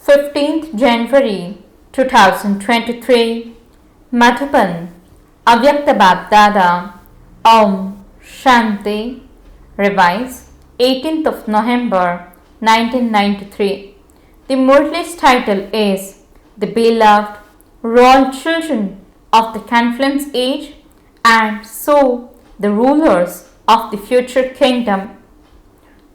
15th January 2023, Madhuban, Avyakt BapDada, Om Shanti, Revise, 18th of November 1993. The Murli's title is The Beloved, Royal Children of the Confluence Age, and so the rulers of the future kingdom.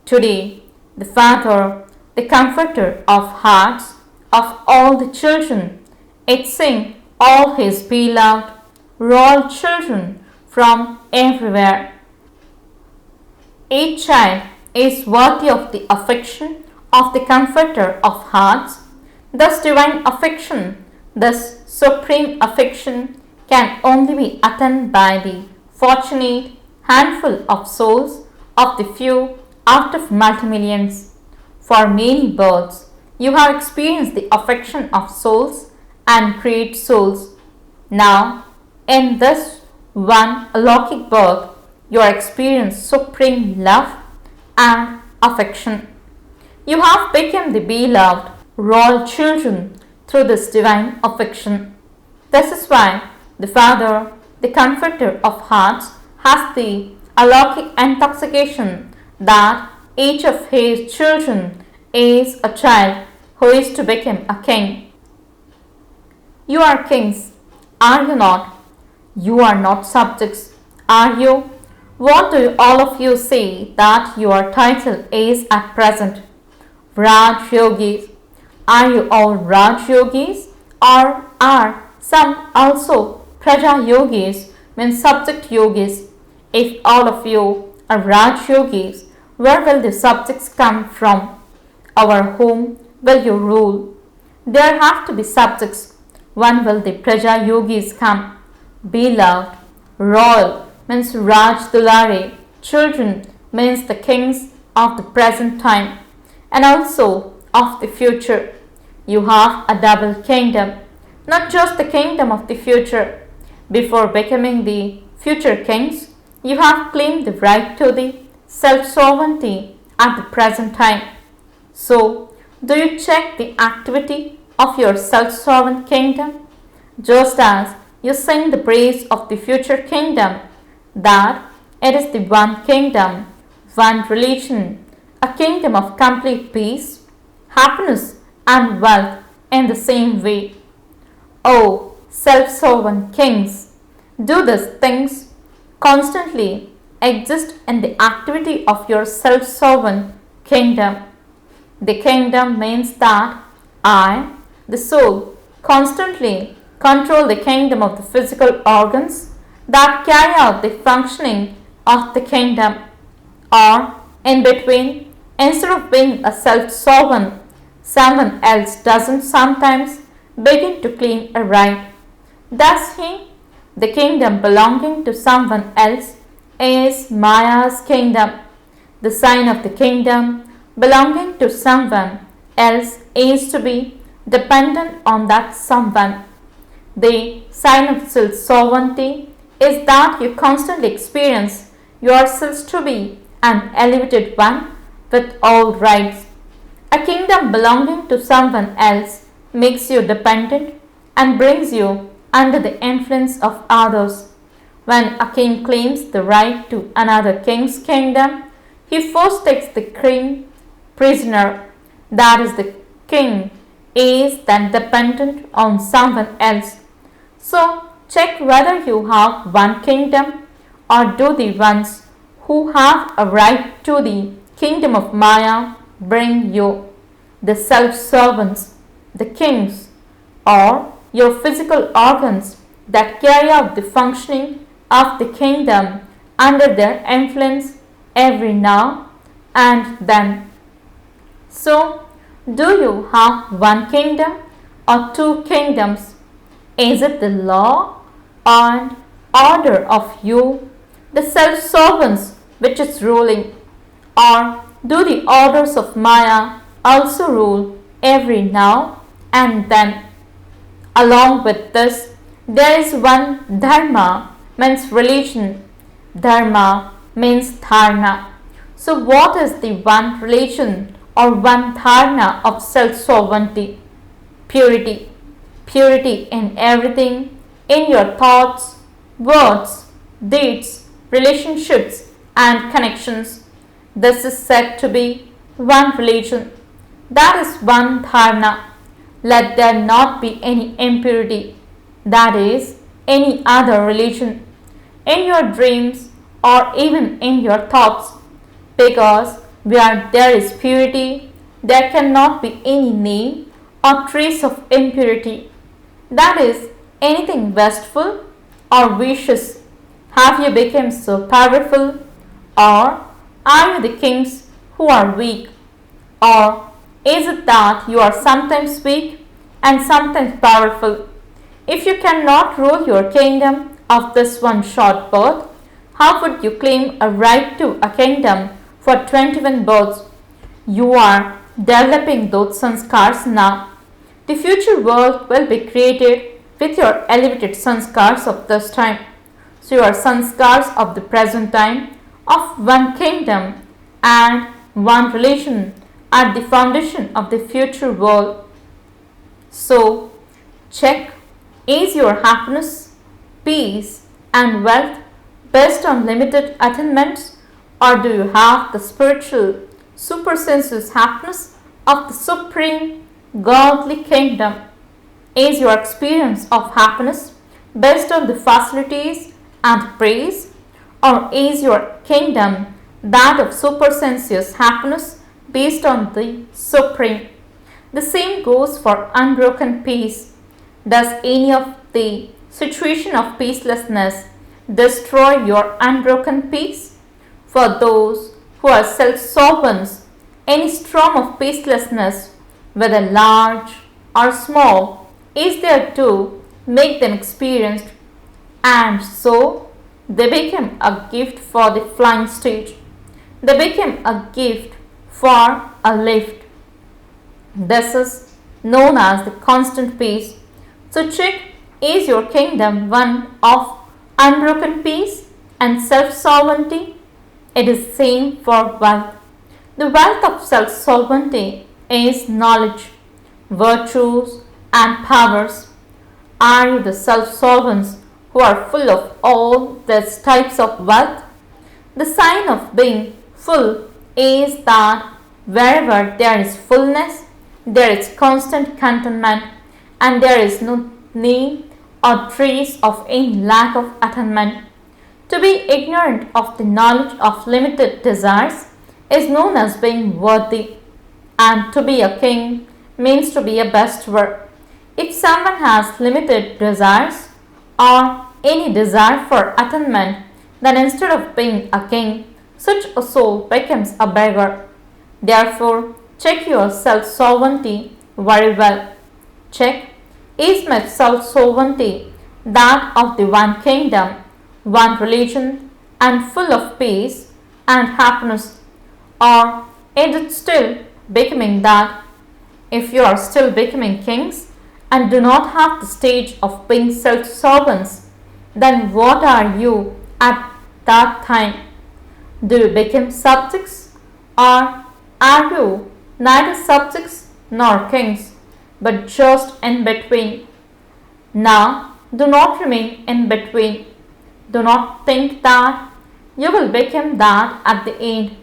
Today, the Father, the Comforter of hearts of all the children, it sing all his beloved, royal children from everywhere. Each child is worthy of the affection of the Comforter of hearts. Thus divine affection, this supreme affection, can only be attained by the fortunate handful of souls of the few out of multi-millions. For many births, you have experienced the affection of souls and great souls. Now, in this one alaukic birth, you are experiencing supreme love and affection. You have become the beloved royal children through this divine affection. This is why the Father, the Comforter of hearts, has the alaukic intoxication that each of his children is a child who is to become a king. You are kings, are you not? You are not subjects, are you? What do all of you say that your title is at present? Raj Yogis. Are you all Raj Yogis, or are some also Praja Yogis, means subject yogis? If all of you are Raj Yogis, where will the subjects come from? Over whom will you rule? There have to be subjects. When will the Praja Yogis come? Beloved, royal means Raj Dulare, children means the kings of the present time and also of the future. You have a double kingdom, not just the kingdom of the future. Before becoming the future kings, you have claimed the right to the self-sovereignty at the present time. So, do you check the activity of your self-sovereign kingdom? Just as you sing the praise of the future kingdom, that it is the one kingdom, one religion, a kingdom of complete peace, happiness and wealth in the same way. O self-sovereign kings, do these things constantly exist in the activity of your self-sovereign kingdom. The kingdom means that I, the soul, constantly control the kingdom of the physical organs that carry out the functioning of the kingdom, or in between, instead of being a self-sovereign, someone else doesn't sometimes begin to claim a right. Thus he, the kingdom belonging to someone else, is Maya's kingdom. The sign of the kingdom belonging to someone else is to be dependent on that someone. The sign of self-sovereignty is that you constantly experience yourselves to be an elevated one with all rights. A kingdom belonging to someone else makes you dependent and brings you under the influence of others. When a king claims the right to another king's kingdom, he first takes the king prisoner. That is, the king is then dependent on someone else. So, check whether you have one kingdom, or do the ones who have a right to the kingdom of Maya bring you, the self-servants, the kings, or your physical organs that carry out the functioning of the kingdom under their influence every now and then. So, do you have one kingdom or two kingdoms? Is it the law and order of you, the self-servants, which is ruling? Or do the orders of Maya also rule every now and then? Along with this, there is one dharma, means religion. Dharma means dharna. So what is the one religion or one dharna of self-sovereignty? Purity. Purity in everything, in your thoughts, words, deeds, relationships, and connections. This is said to be one religion. That is one dharana. Let there not be any impurity, that is, any other religion, in your dreams or even in your thoughts, because where there is purity, there cannot be any name or trace of impurity, that is, anything wasteful or vicious. Have you become so powerful, or are you the kings who are weak, or is it that you are sometimes weak and sometimes powerful? If you cannot rule your kingdom of this one short birth, how would you claim a right to a kingdom for 21 births? You are developing those sanskars now. The future world will be created with your elevated sanskars of this time. So your sanskars of the present time of one kingdom and one religion are the foundation of the future world. So check, is your happiness, peace and wealth based on limited attainments, or do you have the spiritual supersensuous happiness of the supreme godly kingdom? Is your experience of happiness based on the facilities and praise, or is your kingdom that of supersensuous happiness based on the supreme? The same goes for unbroken peace. Does any of the situation of peacelessness destroy your unbroken peace? For those who are self-sovereigns, any storm of peacelessness, whether large or small, is there to make them experienced, and so they become a gift for the flying stage. They became a gift for a lift. This is known as the constant peace. So check, is your kingdom one of unbroken peace and self-sovereignty? It is same for wealth. The wealth of self-sovereignty is knowledge, virtues and powers. Are you the self-sovereigns who are full of all these types of wealth? The sign of being full is that wherever there is fullness, there is constant contentment, and there is no name or trace of any lack of attainment. To be ignorant of the knowledge of limited desires is known as being worthy, and to be a king means to be a bestower. If someone has limited desires or any desire for attainment, then instead of being a king, such a soul becomes a beggar. Therefore, check your self-sovereignty very well. Check, is my self-sovereignty that of the one kingdom, one religion, and full of peace and happiness, or is it still becoming that? If you are still becoming kings and do not have the stage of being self-sovereigns, then what are you at that time? Do you become subjects, or are you neither subjects nor kings, but just in between? Now, do not remain in between. Do not think that you will become that at the end.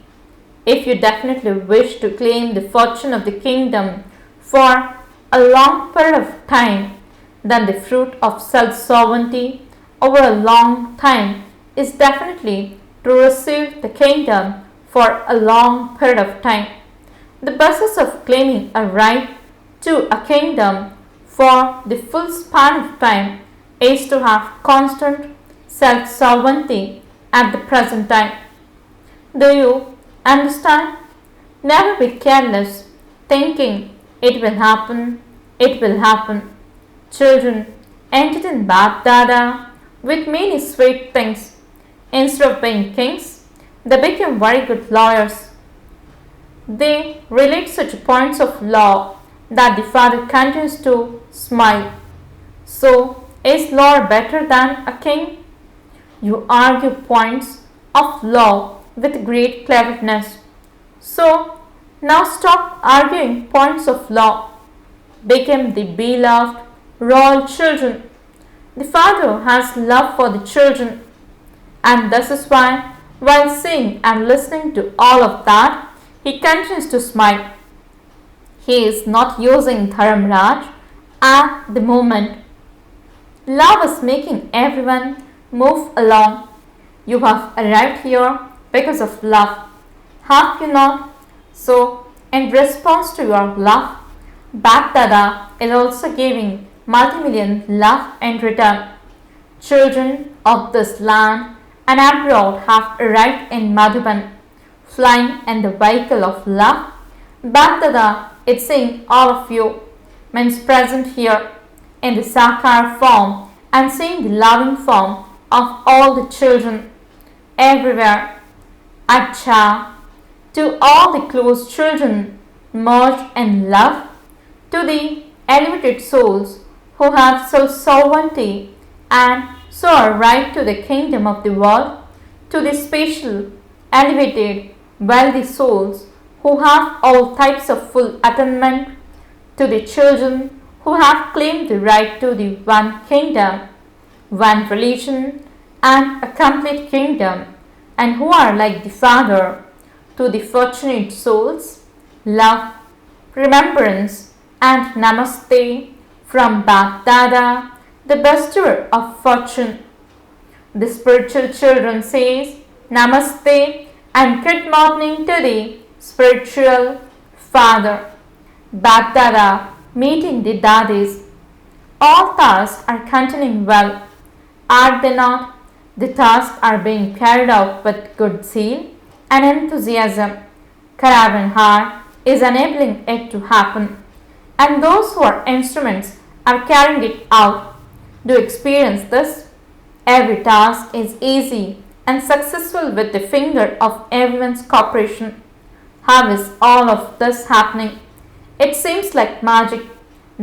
If you definitely wish to claim the fortune of the kingdom for a long period of time, then the fruit of self-sovereignty over a long time is definitely to receive the kingdom for a long period of time. The basis of claiming a right to a kingdom for the full span of time is to have constant self-sovereignty at the present time. Do you understand? Never be careless, thinking it will happen, it will happen. Children entertain BapDada with many sweet things. Instead of being kings, they become very good lawyers. They relate such points of law that the father continues to smile. So, is law better than a king? You argue points of law with great cleverness. So, now stop arguing points of law. became the beloved royal children. The father has love for the children, and this is why, while seeing and listening to all of that, he continues to smile. He is not using Dharamraj at the moment. Love is making everyone move along. You have arrived here because of love, have you not? So, in response to your love, BapDada is also giving multi-million love in return. Children of this land and abroad have arrived in Madhuban, flying in the vehicle of love. BapDada is seeing all of you, means present here in the Sakar form and seeing the loving form of all the children everywhere. Acha, to all the close children merged in love, to the elevated souls who have soul-sovereignty and so are right to the kingdom of the world, to the special, elevated, wealthy souls who have all types of full attainment, to the children who have claimed the right to the one kingdom, one religion, and a complete kingdom, and who are like the Father, to the fortunate souls, love, remembrance, and namaste from BapDada, the bestower of fortune. The spiritual children says namaste and good morning to the spiritual father. BapDada meeting the daddies. All tasks are continuing well, are they not? The tasks are being carried out with good zeal and enthusiasm. Caravan is enabling it to happen, and those who are instruments are carrying it out. Do experience this? Every task is easy and successful with the finger of everyone's cooperation. How is all of this happening? It seems like magic,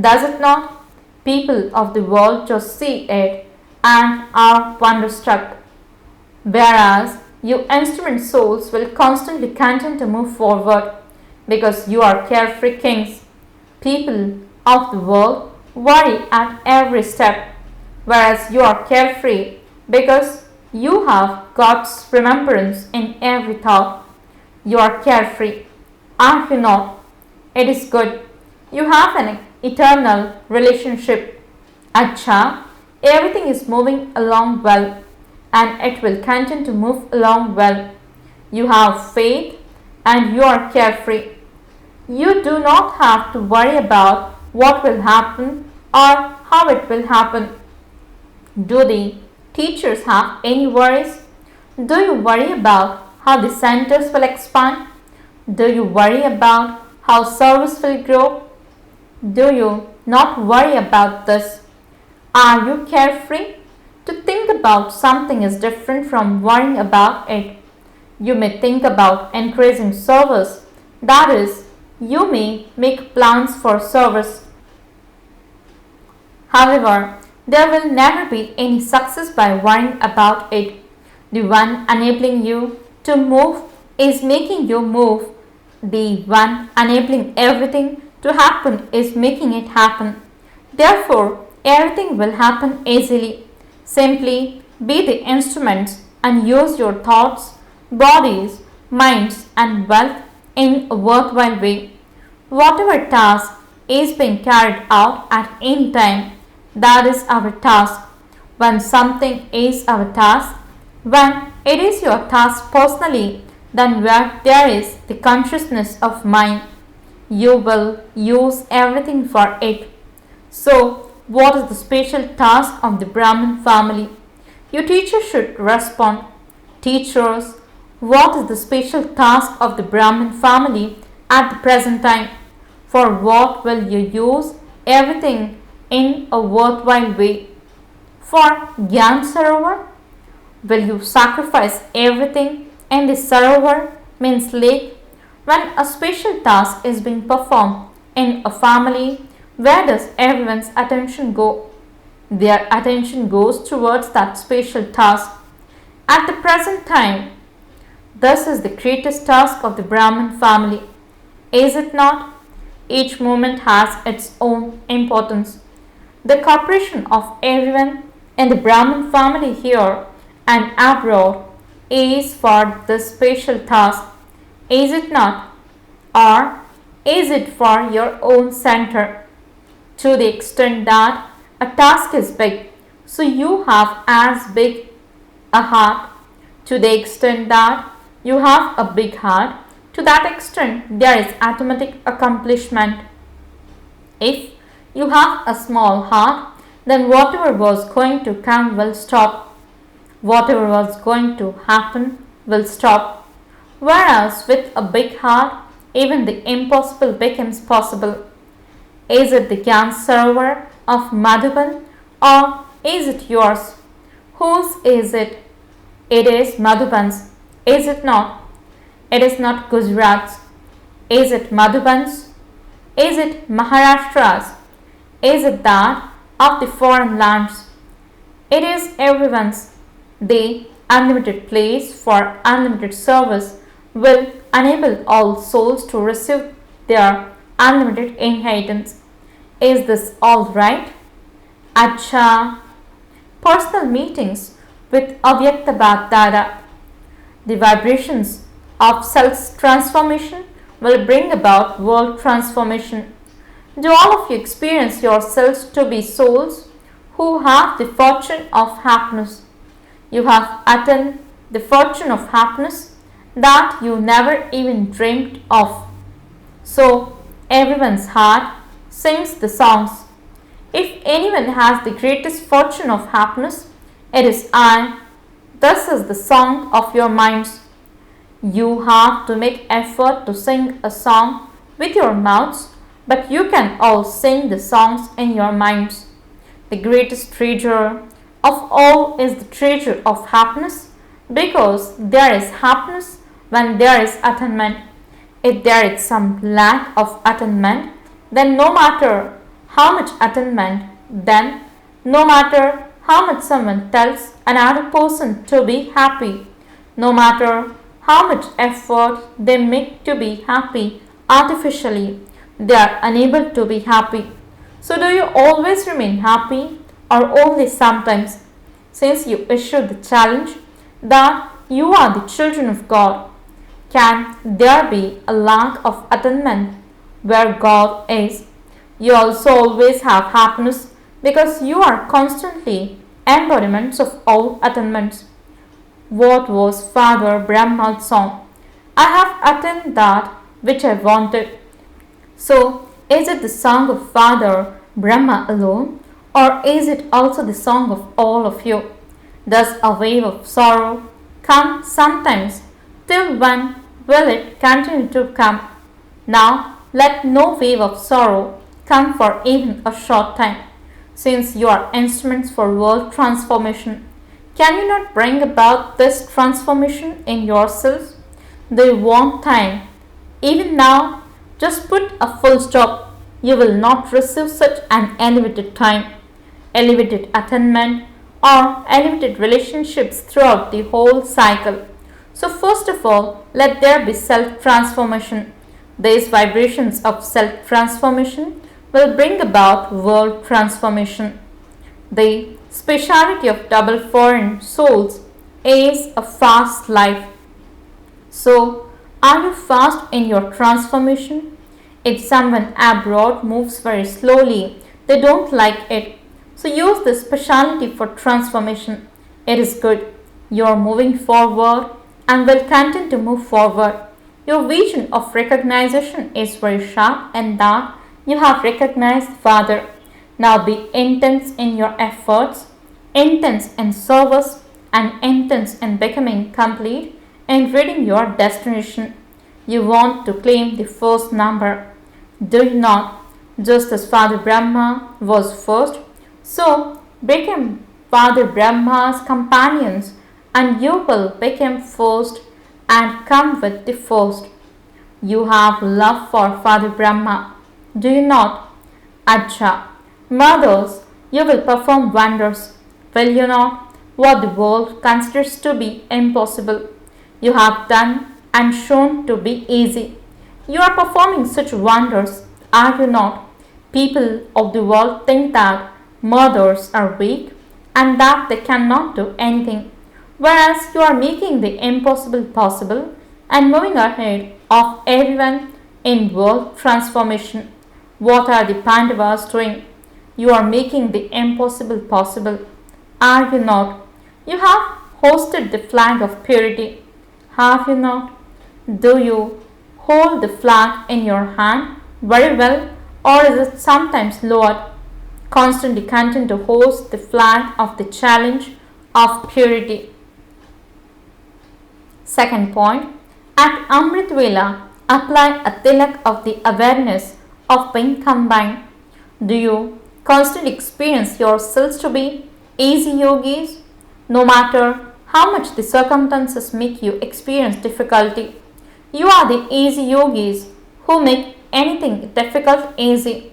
does it not? People of the world just see it and are wonderstruck, whereas you instrument souls will constantly continue to move forward because you are carefree kings. People of the world worry at every step, whereas you are carefree because you have God's remembrance in every thought. You are carefree, are you not? It is good. You have an eternal relationship. Acha, everything is moving along well, and it will continue to move along well. You have faith and you are carefree. You do not have to worry about what will happen or how it will happen. Do the teachers have any worries? Do you worry about how the centers will expand? Do you worry about how service will grow? Do you not worry about this? Are you carefree? To think about something is different from worrying about it. You may think about increasing service, that is, you may make plans for service. However, there will never be any success by worrying about it. The one enabling you to move is making you move. The one enabling everything to happen is making it happen. Therefore, everything will happen easily. Simply be the instruments and use your thoughts, bodies, minds and wealth in a worthwhile way. Whatever task is being carried out at any time, that is our task. When something is our task, when it is your task personally, then where there is the consciousness of mind, you will use everything for it. So, what is the special task of the Brahmin family? Your teacher should respond. Teachers, what is the special task of the Brahmin family at the present time? For what will you use everything in a worthwhile way? For Gyan Sarovar? Will you sacrifice everything in the Sarovar, means lake? When a special task is being performed in a family, where does everyone's attention go? Their attention goes towards that special task. At the present time, this is the greatest task of the Brahmin family, is it not? Each moment has its own importance. The cooperation of everyone in the Brahmin family here and abroad is for this special task, is it not? Or is it for your own center? To the extent that a task is big, so you have as big a heart. To the extent that you have a big heart, to that extent there is automatic accomplishment. If you have a small heart, then whatever was going to come will stop. Whatever was going to happen will stop. Whereas with a big heart, even the impossible becomes possible. Is it the Gyan Sarovar of Madhuban or is it yours? Whose is it? It is Madhuban's, is it not? It is not Gujarat's. Is it Madhuban's? Is it Maharashtra's? Is it that of the foreign lands? It is everyone's. The unlimited place for unlimited service will enable all souls to receive their unlimited inheritance. Is this all right? Acha. Personal meetings with Avyakt BapDada. The vibrations of self-transformation will bring about world transformation. Do all of you experience yourselves to be souls who have the fortune of happiness? You have attained the fortune of happiness that you never even dreamed of. So, everyone's heart sings the songs. If anyone has the greatest fortune of happiness, it is I. This is the song of your minds. You have to make effort to sing a song with your mouths, but you can all sing the songs in your minds. The greatest treasure of all is the treasure of happiness, because there is happiness when there is attainment. If there is some lack of attainment, then no matter how much attainment, then no matter how much someone tells another person to be happy, no matter how much effort they make to be happy artificially, they are unable to be happy. So do you always remain happy or only sometimes? Since you issued the challenge that you are the children of God, can there be a lack of attainment where God is? You also always have happiness because you are constantly embodiments of all attainments. What was Father Brahma's song? I have attained that which I wanted. So, is it the song of Father Brahma alone, or is it also the song of all of you? Does a wave of sorrow come sometimes? Till when will it continue to come? Now, let no wave of sorrow come for even a short time. Since you are instruments for world transformation, can you not bring about this transformation in yourselves? Do you want time? Even now, just put a full stop. You will not receive such an elevated time, elevated attainment, or elevated relationships throughout the whole cycle. So first of all, let there be self-transformation. These vibrations of self-transformation will bring about world transformation. The speciality of double foreign souls is a fast life. So, are you fast in your transformation? If someone abroad moves very slowly, they don't like it. So use this speciality for transformation. It is good. You are moving forward and will continue to move forward. Your vision of recognition is very sharp, and that you have recognized Father. Now be intense in your efforts, intense in service, and intense in becoming complete in reading your destination. You want to claim the first number, do you not? Just as Father Brahma was first, so become Father Brahma's companions, and you will become first and come with the first. You have love for Father Brahma, do you not? Acha. Mothers, you will perform wonders, will you not? What the world considers to be impossible, you have done and shown to be easy. You are performing such wonders are you not? People of the world think that mothers are weak and that they cannot do anything, whereas you are making the impossible possible and moving ahead of everyone in world transformation. What are the Pandavas doing? You are making the impossible possible, are you not? You have hosted the flag of purity, have you not? Do you hold the flag in your hand very well, or is it sometimes lowered? Constantly continue to host the flag of the challenge of purity. Second point, at Amrit Vela, apply a tilak of the awareness of being combined. Do you constantly experience yourselves to be easy yogis? No matter how much the circumstances make you experience difficulty, you are the easy yogis who make anything difficult easy.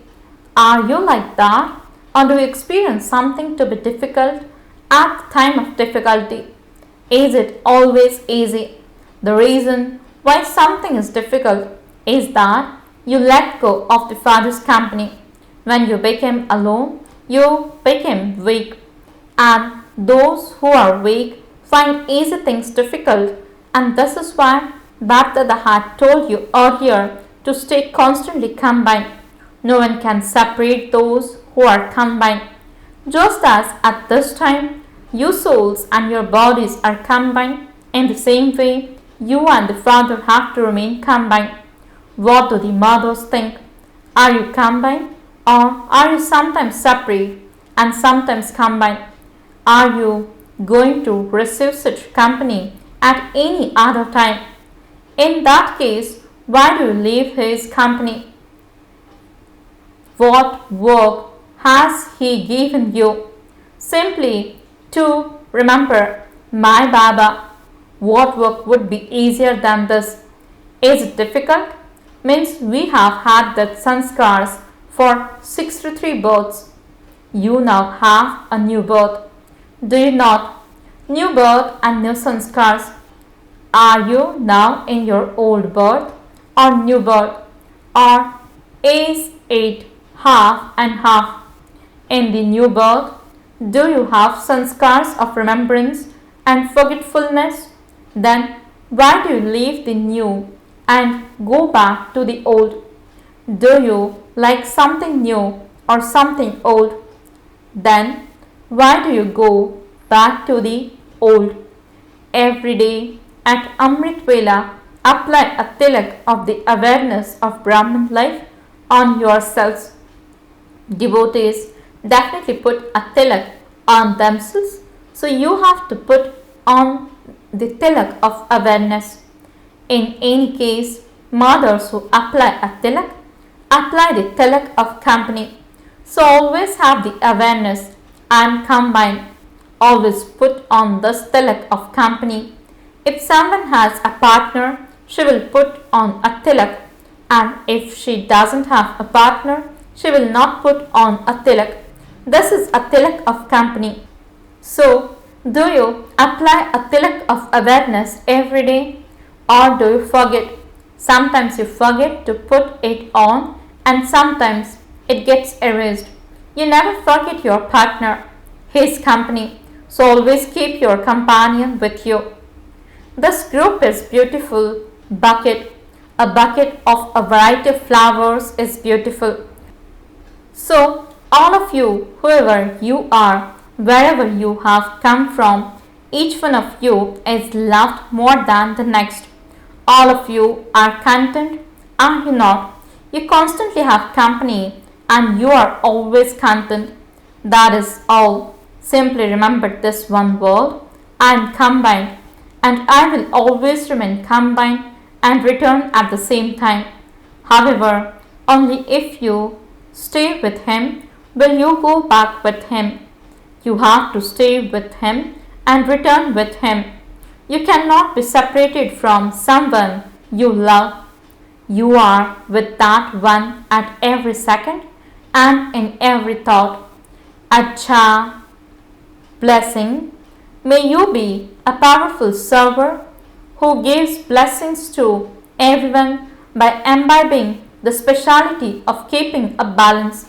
Are you like that? Or do you experience something to be difficult at the time of difficulty? Is it always easy? The reason why something is difficult is that you let go of the Father's company. When you became alone, you became weak. And those who are weak find easy things difficult, and this is why BapDada had told you earlier to stay constantly combined. No one can separate those who are combined. Just as at this time, you souls and your bodies are combined, in the same way, you and the Father have to remain combined. What do the mothers think? Are you combined, or are you sometimes separate and sometimes combined? Are you going to receive such company at any other time? In that case, why do you leave his company? What work has he given you? Simply to remember my Baba. What work would be easier than this? Is it difficult? Means we have had that sanskars for 63 births. You now have a new birth. Do you not? New birth and new sanskars. Are you now in your old birth or new birth? Or is it half and half? In the new birth, do you have sanskars of remembrance and forgetfulness? Then why do you leave the new and go back to the old? Do you like something new or something old? Then why do you go back to the old? Every day at Amrit Vela, apply a tilak of the awareness of Brahman life on yourselves. Devotees definitely put a tilak on themselves, so you have to put on the tilak of awareness. In any case, mothers who apply a tilak apply the tilak of company. So always have the awareness and combine. Always put on this tilak of company. If someone has a partner, she will put on a tilak, and if she doesn't have a partner, she will not put on a tilak. This is a tilak of company. So, do you apply a tilak of awareness every day, or do you forget? Sometimes you forget to put it on, and sometimes it gets erased. You never forget your partner, his company, so always keep your companion with you. This group is beautiful bucket. A bucket of a variety of flowers is beautiful. So all of you, whoever you are, wherever you have come from, each one of you is loved more than the next. All of you are content, are you not? You constantly have company and you are always content. That is all. Simply remember this one word: I am combined, and I will always remain combined and return at the same time. However, only if you stay with him will you go back with him. You have to stay with him and return with him. You cannot be separated from someone you love. You are with that one at every second and in every thought. Acha, blessing. May you be a powerful server who gives blessings to everyone by imbibing the speciality of keeping a balance.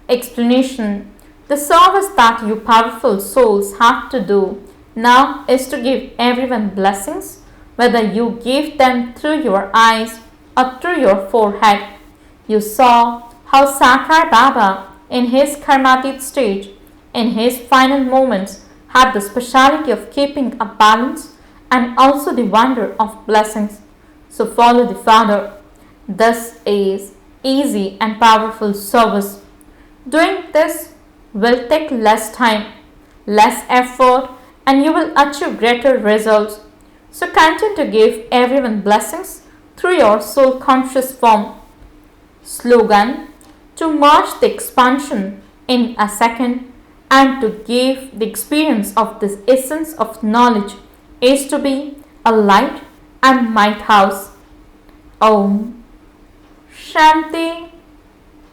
Explanation. The service that you powerful souls have to do now is to give everyone blessings, whether you give them through your eyes or through your forehead. You saw how Sakar Baba, in his karmatic stage, in his final moments, had the speciality of keeping a balance and also the wonder of blessings. So follow the Father. This is easy and powerful service. Doing this will take less time, less effort, and you will achieve greater results. So continue to give everyone blessings through your soul conscious form. Slogan: to merge the expansion in a second and to give the experience of this essence of knowledge is to be a light and might house. Om Shanti.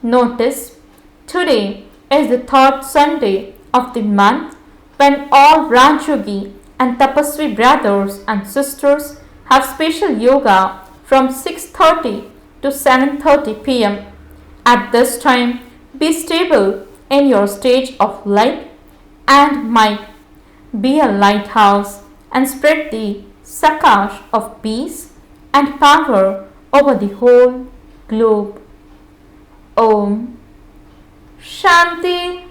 Notice, today is the third Sunday of the month when all Rajyogi and Tapasvi brothers and sisters have special yoga from 6:30 to 7:30 p.m. At this time, be stable in your stage of light and might. Be a lighthouse and spread the Sakash of peace and power over the whole globe. Om Shanti.